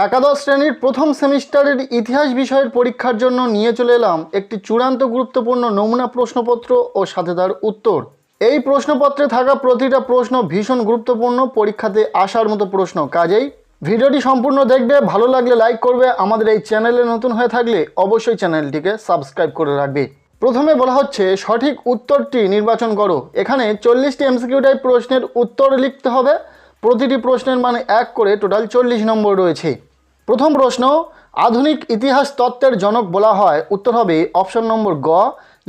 একাদশ শ্রেণীর প্রথম সেমিস্টারের ইতিহাস বিষয়ের পরীক্ষার জন্য নিয়ে চলে এলাম একটি চূড়ান্ত গুরুত্বপূর্ণ নমুনা প্রশ্নপত্র ও সাথে তার উত্তর। এই প্রশ্নপত্রে থাকা প্রতিটা প্রশ্ন ভীষণ গুরুত্বপূর্ণ, পরীক্ষাতে আসার মতো প্রশ্ন। কাজেই ভিডিওটি সম্পূর্ণ দেখবে, ভালো লাগলে লাইক করবে, আমাদের এই চ্যানেলে নতুন হয়ে থাকলে অবশ্যই চ্যানেলটিকে সাবস্ক্রাইব করে রাখবে। প্রথমে বলা হচ্ছে সঠিক উত্তরটি নির্বাচন করো। এখানে 40টি এমসিকিউ টাইপ প্রশ্নের উত্তর লিখতে হবে। প্রতিটি প্রশ্নের মানে 1 করে, টোটাল 40 নম্বর রয়েছে। প্রথম প্রশ্ন, আধুনিক ইতিহাস তত্ত্বের জনক বলা হয়? উত্তর হবে অপশন নম্বর গ,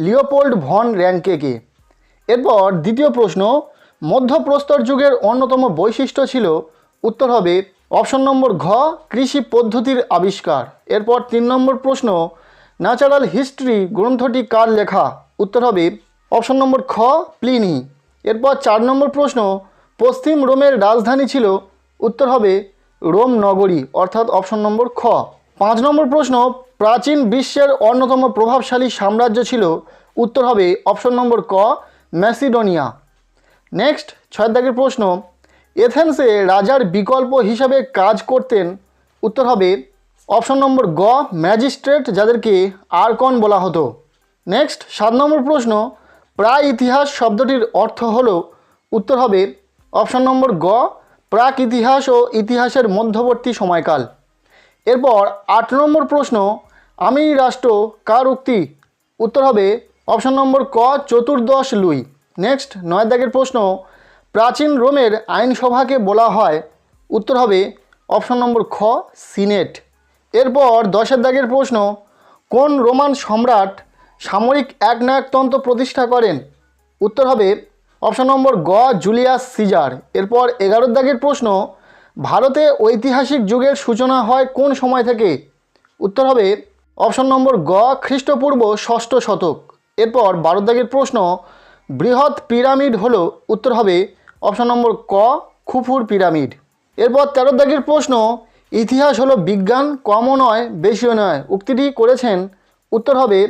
লিওপোল্ড ভন র্যাঙ্কেকে। এরপর দ্বিতীয় প্রশ্ন, মধ্যপ্রস্তর যুগের অন্যতম বৈশিষ্ট্য ছিল? উত্তর হবে অপশন নম্বর ঘ, কৃষি পদ্ধতির আবিষ্কার। এরপর 3 নম্বর প্রশ্ন, ন্যাচারাল হিস্ট্রি গ্রন্থটি কার লেখা? উত্তর হবে অপশন নম্বর খ, প্লিনি। এরপর 4 নম্বর প্রশ্ন, পশ্চিম রোমের রাজধানী ছিল? উত্তর হবে রোম নগরী, অর্থাৎ অপশন নম্বর খ। 5 নম্বর প্রশ্ন, প্রাচীন বিশ্বের অন্যতম প্রভাবশালী সাম্রাজ্য ছিল? উত্তর হবে অপশন নম্বর ক, ম্যাসিডোনিয়া। নেক্সট 6 দাগের প্রশ্ন, এথেন্সে রাজার বিকল্প হিসাবে কাজ করতেন? উত্তর হবে অপশন নম্বর গ, ম্যাজিস্ট্রেট, যাদেরকে আর্কন বলা হতো। নেক্সট 7 নম্বর প্রশ্ন, প্রাক ইতিহাস শব্দটির অর্থ হলো? উত্তর হবে অপশন নম্বর গ, প্রাক ইতিহাস ও ইতিহাসের মধ্যবর্তী সময়কাল। এরপর 8 নম্বর প্রশ্ন, আমি রাষ্ট্র কার উক্তি? উত্তর হবে অপশন নম্বর ক, চতুর্দশ লুই। নেক্সট 9 দাগের প্রশ্ন, প্রাচীন রোমের আইনসভাকে বলা হয়? উত্তর হবে অপশন নম্বর খ, সিনেট। এরপর 10 দাগের প্রশ্ন, কোন রোমান সম্রাট সামরিক একনায়কতন্ত্র প্রতিষ্ঠা করেন? উত্তর হবে অপশন নম্বর গ, জুলিয়াস সিজার। এরপর 11 দাগের প্রশ্ন, ভারতে ঐতিহাসিক যুগের সূচনা হয় কোন সময় থেকে? উত্তর হবে অপশন নম্বর গ, খ্রিস্টপূর্ব 6ষ্ঠ শতক। এরপর 12 দাগের প্রশ্ন, বৃহৎ পিরামিড হলো? উত্তর হবে অপশন নম্বর ক, খুফুর পিরামিড। এরপর 13 দাগের প্রশ্ন, ইতিহাস হলো বিজ্ঞান, কমও নয় বেশিও নয়, উক্তিটি করেছেন? উত্তর হবে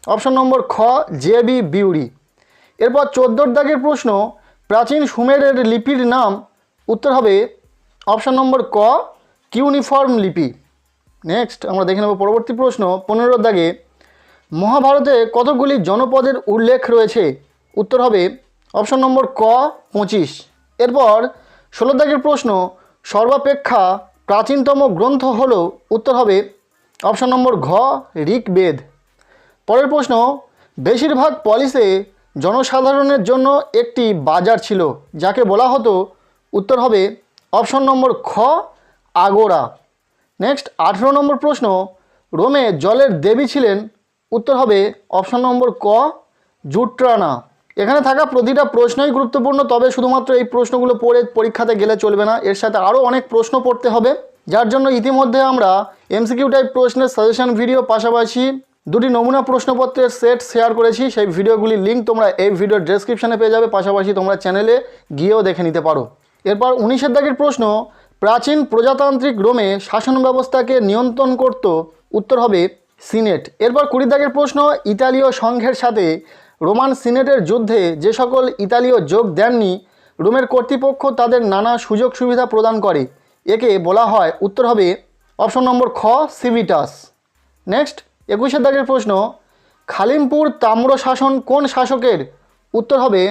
অপশন নম্বর খ, জে.বি. বিউরি। এরপর 14 দাগের প্রশ্ন, প্রাচীন সুমেরের লিপির নাম? উত্তর হবে অপশন নম্বর ক, কিউনিফর্ম লিপি। নেক্সট আমরা দেখে নেব পরবর্তী প্রশ্ন 15 দাগে, মহাভারতে কতগুলি জনপদের উল্লেখ রয়েছে? উত্তর হবে অপশন নম্বর ক, 25। এরপর 16 দাগের প্রশ্ন, সর্বাপেক্ষা প্রাচীনতম গ্রন্থ হলো? উত্তর হবে অপশন নম্বর ঘ, ঋগ্বেদ। পরের প্রশ্ন, বেশিরভাগ পলিসে জনসাধারণের জন্য একটি বাজার ছিল, যাকে বলা হতো? উত্তর হবে অপশন নম্বর খ, আগোরা। নেক্সট 18 নম্বর প্রশ্ন, রোমে জলের দেবী ছিলেন? উত্তর হবে অপশন নম্বর ক, জুট্রানা। এখানে থাকা প্রতিটা প্রশ্নই গুরুত্বপূর্ণ, তবে শুধুমাত্র এই প্রশ্নগুলো পড়ে পরীক্ষাতে গেলে চলবে না, এর সাথে আরও অনেক প্রশ্ন পড়তে হবে, যার জন্য ইতিমধ্যে আমরা এমসিকিউ টাইপ প্রশ্নের সাজেশন ভিডিও পাশাপাশি 2টি নমুনা প্রশ্নপত্রের সেট শেয়ার করেছি। সেই ভিডিওগুলির লিঙ্ক তোমরা এই ভিডিওর ডেসক্রিপশানে পেয়ে যাবে, পাশাপাশি তোমরা চ্যানেলে গিয়েও দেখে নিতে পারো। এরপর 19 দাগের প্রশ্ন, প্রাচীন প্রজাতান্ত্রিক রোমে শাসন ব্যবস্থাকে নিয়ন্ত্রণ করত? উত্তর হবে সিনেট। এরপর 20 দাগের প্রশ্ন, ইতালীয় সংঘের সাথে রোমান সিনেটের যুদ্ধে যে সকল ইতালীয় যোগ দেননি, রোমের কর্তৃপক্ষ তাদের নানা সুযোগ সুবিধা প্রদান করে, একে বলা হয়? উত্তর হবে অপশন নম্বর খ, সিভিটাস। নেক্সট 21 দাগের প্রশ্ন, খালিমপুর তাম্র শাসন কোন শাসকের? উত্তর হবে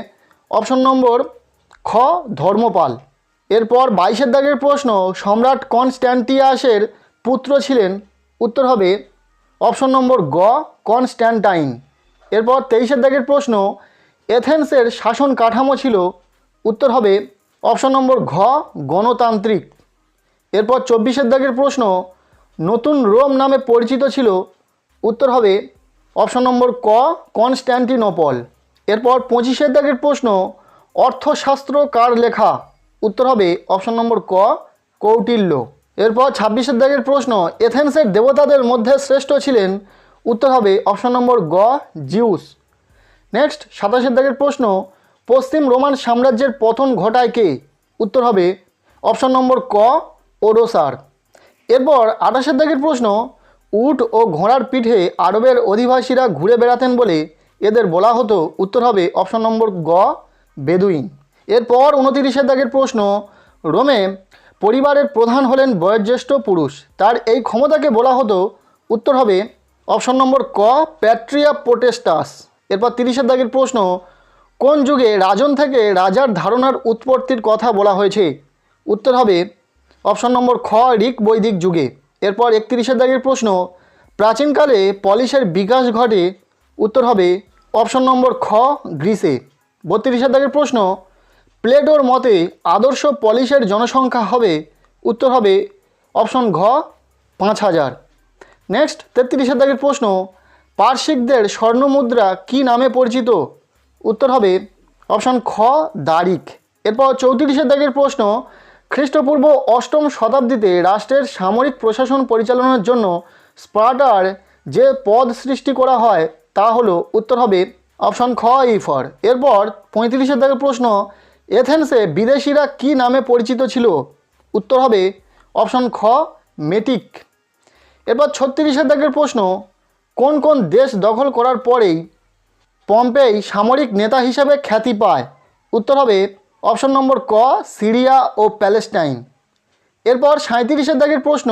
অপশন নম্বর খ, ধর্মপাল। এরপর 22 দাগের প্রশ্ন, সম্রাট কনস্ট্যান্টিয়াসের পুত্র ছিলেন? উত্তর হবে অপশন নম্বর গ, কনস্ট্যান্টাইন। এরপর 23 দাগের প্রশ্ন, এথেন্সের শাসন কাঠামো ছিল? উত্তর হবে অপশন নম্বর ঘ, গণতান্ত্রিক। এরপর 24 দাগের প্রশ্ন, নতুন রোম নামে পরিচিত ছিল? উত্তর হবে অপশন নম্বর ক, কনস্ট্যান্টিনোপল। এরপর 25 দাগের প্রশ্ন, অর্থশাস্ত্র কার লেখা? উত্তর হবে অপশন নম্বর ক, কৌটিল্য। এরপর 26 দাগের প্রশ্ন, এথেন্সের দেবতাদের মধ্যে শ্রেষ্ঠ ছিলেন? উত্তর হবে অপশন নম্বর গ, জিউস। নেক্সট 27 দাগের প্রশ্ন, পশ্চিম রোমান সাম্রাজ্যের পতন ঘটায় কে? উত্তর হবে অপশন নম্বর ক, ওডোসার। এরপর 28 দাগের প্রশ্ন, উট ও ঘোড়ার পিঠে আরবের অধিবাসীরা ঘুরে বেড়াতেন বলে এদের বলা হতো? উত্তর হবে অপশন নম্বর গ, বেদুইন। এরপর 29 দাগের প্রশ্ন, রোমে পরিবারের প্রধান হলেন বয়োজ্যেষ্ঠ পুরুষ, তার এই ক্ষমতাকে বলা হতো। উত্তর হবে অপশন নম্বর ক, প্যাট্রিয়া পোটেস্টাস। এরপর 30-এর দাগের প্রশ্ন, কোন যুগে রাজন থেকে রাজার ধারণার উৎপত্তির কথা বলা হয়েছে? উত্তর হবে অপশন নম্বর খ, ঋক বৈদিক যুগে। এরপর 31-এর দাগের প্রশ্ন, প্রাচীনকালে পলিশের বিকাশ ঘটে। উত্তর হবে অপশন নম্বর খ, গ্রিসে। 32-এর দাগের প্রশ্ন, প্লেটোর মতে আদর্শ পলিশের জনসংখ্যা হবে। উত্তর হবে অপশন ঘ, 5000। নেক্সট 33-এর দাগের প্রশ্ন, পার্সিকদের স্বর্ণমুদ্রা কী নামে পরিচিত? উত্তর হবে অপশন খ, দারিক। এরপর 34-এর দাগের প্রশ্ন, খ্রিস্টপূর্ব 8ম শতাব্দীতে রাষ্ট্রের সামরিক প্রশাসন পরিচালনার জন্য স্পার্টার যে পদ সৃষ্টি করা হয় তা হলো। উত্তর হবে অপশন খ, ইফর। এরপর 35-এর দাগের প্রশ্ন, এথেন্সে বিদেশিরা কী নামে পরিচিত ছিল? উত্তর হবে অপশন খ, মেটিক। এরপর 36-এর দাগের প্রশ্ন, কোন কোন দেশ দখল করার পরেই পম্পেই সামরিক নেতা হিসাবে খ্যাতি পায়? উত্তর হবে অপশন নম্বর ক, সিরিয়া ও প্যালেস্টাইন। এরপর 37-এর দাগের প্রশ্ন,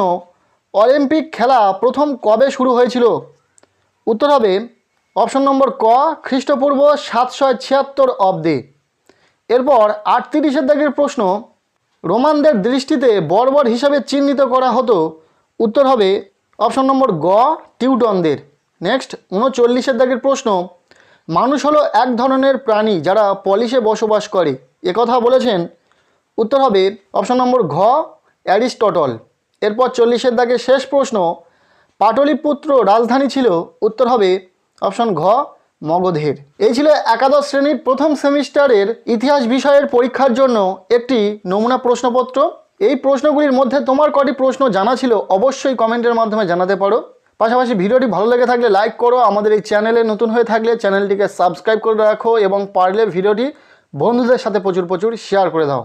অলিম্পিক খেলা প্রথম কবে শুরু হয়েছিল? উত্তর হবে অপশন নম্বর ক, খ্রিস্টপূর্ব 776 অব্দে। এরপর 38-এর দাগের প্রশ্ন, রোমানদের দৃষ্টিতে বর্বর হিসাবে চিহ্নিত করা হতো। উত্তর হবে অপশন নম্বর গ, টিউটনদের। নেক্সট 39-এর দাগের প্রশ্ন, মানুষ হলো এক ধরনের প্রাণী যারা পলিশে বসবাস করে, একথা বলেছেন। উত্তর হবে অপশন নম্বর ঘ, অ্যারিস্টটল। এরপর 40-এর দাগের শেষ প্রশ্ন, পাটলিপুত্র রাজধানী ছিল। উত্তর হবে অপশন ঘ, মগধের। এই ছিল একাদশ শ্রেণীর প্রথম সেমিস্টারের ইতিহাস বিষয়ের পরীক্ষার জন্য একটি নমুনা প্রশ্নপত্র। এই প্রশ্নগুলির মধ্যে তোমার কটি প্রশ্ন জানা ছিল অবশ্যই কমেন্টের মাধ্যমে জানাতে পারো। পাশাপাশি ভিডিওটি ভালো লেগে থাকলে লাইক করো, আমাদের এই চ্যানেলে নতুন হয়ে থাকলে চ্যানেলটিকে সাবস্ক্রাইব করে রাখো এবং পারলে ভিডিওটি বন্ধুদের সাথে প্রচুর শেয়ার করে দাও।